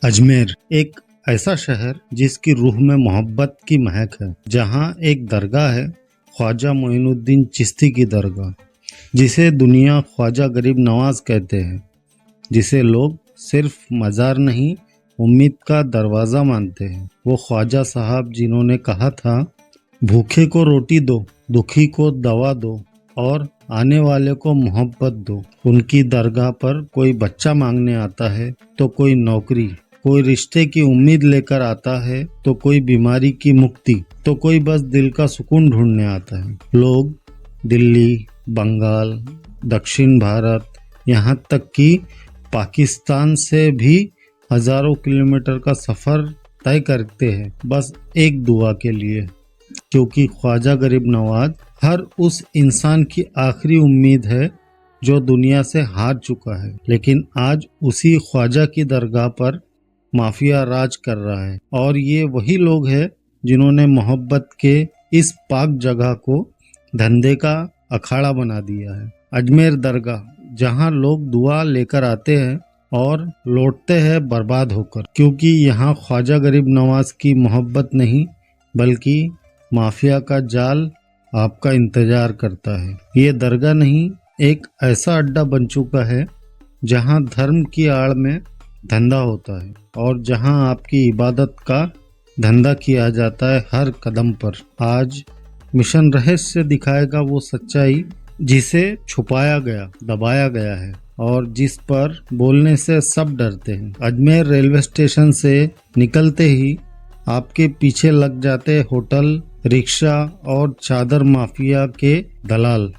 अजमेर एक ऐसा शहर जिसकी रूह में मोहब्बत की महक है। जहाँ एक दरगाह है, ख्वाजा मोइनुद्दीन चिश्ती की दरगाह, जिसे दुनिया ख्वाजा गरीब नवाज कहते हैं, जिसे लोग सिर्फ मज़ार नहीं उम्मीद का दरवाज़ा मानते हैं। वो ख्वाजा साहब जिन्होंने कहा था, भूखे को रोटी दो, दुखी को दवा दो और आने वाले को मोहब्बत दो। उनकी दरगाह पर कोई बच्चा मांगने आता है तो कोई नौकरी, कोई रिश्ते की उम्मीद लेकर आता है तो कोई बीमारी की मुक्ति, तो कोई बस दिल का सुकून ढूंढने आता है। लोग दिल्ली, बंगाल, दक्षिण भारत, यहाँ तक कि पाकिस्तान से भी हजारों किलोमीटर का सफ़र तय करते हैं बस एक दुआ के लिए, क्योंकि ख्वाजा गरीब नवाज हर उस इंसान की आखिरी उम्मीद है जो दुनिया से हार चुका है। लेकिन आज उसी ख्वाजा की दरगाह पर माफिया राज कर रहा है, और ये वही लोग हैं जिन्होंने मोहब्बत के इस पाक जगह को धंधे का अखाड़ा बना दिया है। अजमेर दरगाह, जहाँ लोग दुआ लेकर आते हैं और लौटते हैं बर्बाद होकर, क्योंकि यहाँ ख्वाजा गरीब नवाज की मोहब्बत नहीं बल्कि माफिया का जाल आपका इंतजार करता है। ये दरगाह नहीं, एक ऐसा अड्डा बन चुका है जहाँ धर्म की आड़ में धंधा होता है और जहाँ आपकी इबादत का धंधा किया जाता है हर कदम पर। आज मिशन रहस्य दिखाएगा वो सच्चाई जिसे छुपाया गया, दबाया गया है और जिस पर बोलने से सब डरते हैं। अजमेर रेलवे स्टेशन से निकलते ही आपके पीछे लग जाते होटल, रिक्शा और चादर माफिया के दलाल।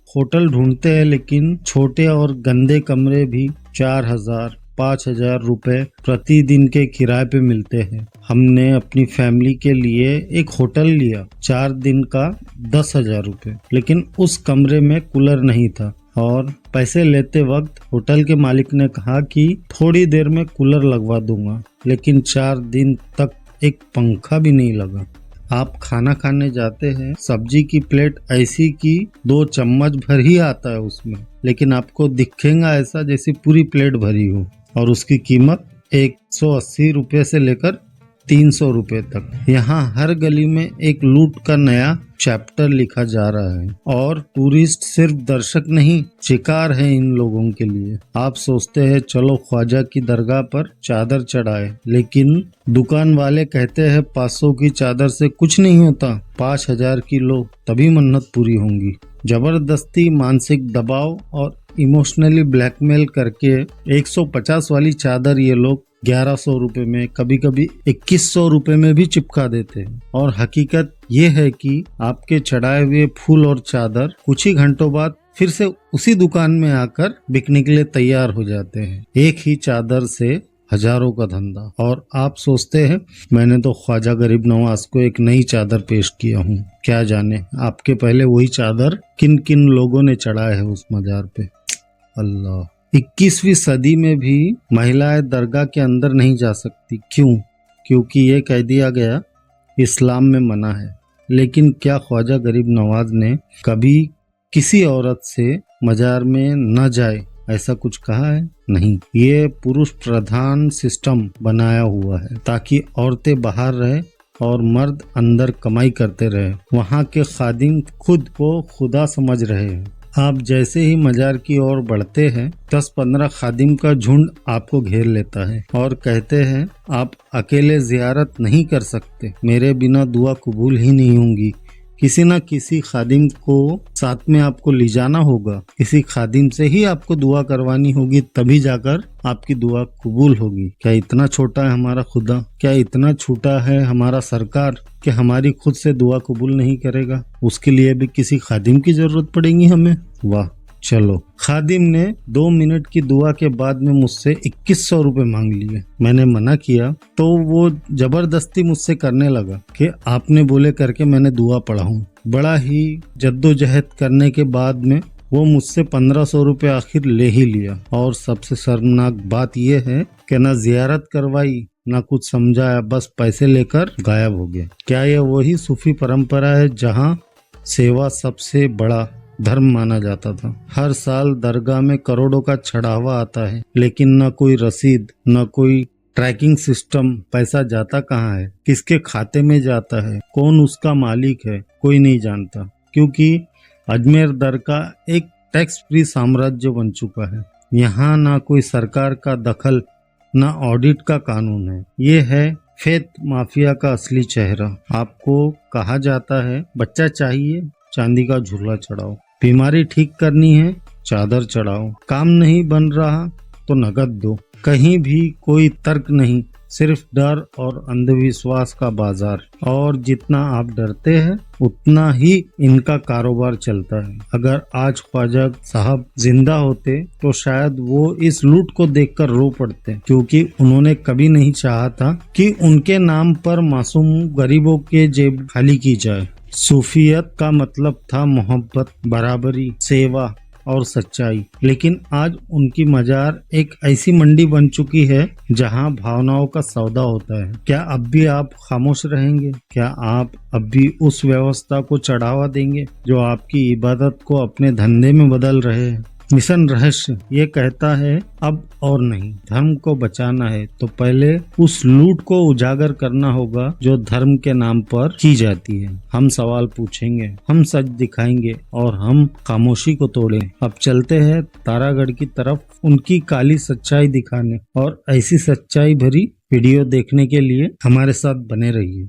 होटल ढूंढते हैं लेकिन छोटे और गंदे कमरे भी 4,000-5,000 रुपए प्रतिदिन के किराए पे मिलते हैं। हमने अपनी फैमिली के लिए एक होटल लिया, 4 दिन का 10,000 रुपए, लेकिन उस कमरे में कूलर नहीं था और पैसे लेते वक्त होटल के मालिक ने कहा कि थोड़ी देर में कूलर लगवा दूंगा, लेकिन 4 दिन तक एक पंखा भी नहीं लगा। आप खाना खाने जाते हैं, सब्जी की प्लेट ऐसी कि 2 चम्मच भर ही आता है उसमें, लेकिन आपको दिखेगा ऐसा जैसे पूरी प्लेट भरी हो, और उसकी कीमत 180 रुपये से लेकर 300 रुपये तक। यहाँ हर गली में एक लूट का नया चैप्टर लिखा जा रहा है और टूरिस्ट सिर्फ दर्शक नहीं, शिकार है इन लोगों के लिए। आप सोचते हैं चलो ख्वाजा की दरगाह पर चादर चढ़ाए, लेकिन दुकान वाले कहते हैं 500 की चादर से कुछ नहीं होता, 5,000 की लो तभी मन्नत पूरी होंगी। जबरदस्ती, मानसिक दबाव और इमोशनली ब्लैकमेल करके 150 वाली चादर ये लोग 1100 रुपए में, कभी कभी 2100 रुपए में भी चिपका देते हैं। और हकीकत ये है कि आपके चढ़ाए हुए फूल और चादर कुछ ही घंटों बाद फिर से उसी दुकान में आकर बिकने के लिए तैयार हो जाते हैं। एक ही चादर से हजारों का धंधा, और आप सोचते हैं मैंने तो ख्वाजा गरीब नवाज को एक नई चादर पेश किया हूँ। क्या जाने आपके पहले वही चादर किन किन लोगों ने चढ़ाया है उस मजार पे। अल्लाह। 21वीं सदी में भी महिलाएं दरगाह के अंदर नहीं जा सकती। क्यों? क्योंकि ये कह दिया गया इस्लाम में मना है। लेकिन क्या ख्वाजा गरीब नवाज ने कभी किसी औरत से मजार में न जाए ऐसा कुछ कहा है? नहीं। ये पुरुष प्रधान सिस्टम बनाया हुआ है ताकि औरतें बाहर रहे और मर्द अंदर कमाई करते रहे। वहाँ के खादिम खुद को खुदा समझ रहे हैं। आप जैसे ही मजार की ओर बढ़ते हैं 10-15 खादिम का झुंड आपको घेर लेता है और कहते हैं आप अकेले जियारत नहीं कर सकते, मेरे बिना दुआ कबूल ही नहीं होंगी। किसी न किसी खादिम को साथ में आपको ले जाना होगा, किसी खादिम से ही आपको दुआ करवानी होगी, तभी जाकर आपकी दुआ कबूल होगी। क्या इतना छोटा है हमारा खुदा? क्या इतना छोटा है हमारा सरकार कि हमारी खुद से दुआ कबूल नहीं करेगा? उसके लिए भी किसी खादिम की जरूरत पड़ेगी हमें। वाह। चलो, खादिम ने 2 मिनट की दुआ के बाद में मुझसे 2100 रुपए मांग लिए। मैंने मना किया तो वो जबरदस्ती मुझसे करने लगा कि आपने बोले करके मैंने दुआ पढ़ा हूँ। बड़ा ही जद्दोजहद करने के बाद में वो मुझसे 1500 रुपए आखिर ले ही लिया। और सबसे शर्मनाक बात यह है कि ना जियारत करवाई ना कुछ समझाया, बस पैसे लेकर गायब हो गया। क्या ये वही सूफी परंपरा है जहाँ सेवा सबसे बड़ा धर्म माना जाता था? हर साल दरगाह में करोड़ों का चढ़ावा आता है, लेकिन न कोई रसीद, न कोई ट्रैकिंग सिस्टम, पैसा जाता कहाँ है, किसके खाते में जाता है, कौन उसका मालिक है, कोई नहीं जानता, क्योंकि अजमेर दरगाह एक टैक्स फ्री साम्राज्य बन चुका है। यहाँ ना कोई सरकार का दखल, ना ऑडिट का कानून है। ये है फेथ माफिया का असली चेहरा। आपको कहा जाता है बच्चा चाहिए, चांदी का झूला चढ़ाओ, बीमारी ठीक करनी है, चादर चढ़ाओ, काम नहीं बन रहा तो नगद दो। कहीं भी कोई तर्क नहीं, सिर्फ डर और अंधविश्वास का बाजार। और जितना आप डरते हैं उतना ही इनका कारोबार चलता है। अगर आज ख्वाजा साहब जिंदा होते तो शायद वो इस लूट को देखकर रो पड़ते, क्योंकि उन्होंने कभी नहीं चाहा था कि उनके नाम पर मासूम गरीबों के जेब खाली की जाए। सूफियत का मतलब था मोहब्बत, बराबरी, सेवा और सच्चाई। लेकिन आज उनकी मजार एक ऐसी मंडी बन चुकी है जहां भावनाओं का सौदा होता है। क्या अब भी आप खामोश रहेंगे? क्या आप अब भी उस व्यवस्था को चढ़ावा देंगे जो आपकी इबादत को अपने धंधे में बदल रहे हैं? मिशन रहस्य ये कहता है अब और नहीं, धर्म को बचाना है तो पहले उस लूट को उजागर करना होगा जो धर्म के नाम पर की जाती है। हम सवाल पूछेंगे, हम सच दिखाएंगे और हम खामोशी को तोड़े। अब चलते हैं तारागढ़ की तरफ, उनकी काली सच्चाई दिखाने। और ऐसी सच्चाई भरी वीडियो देखने के लिए हमारे साथ बने रहिए।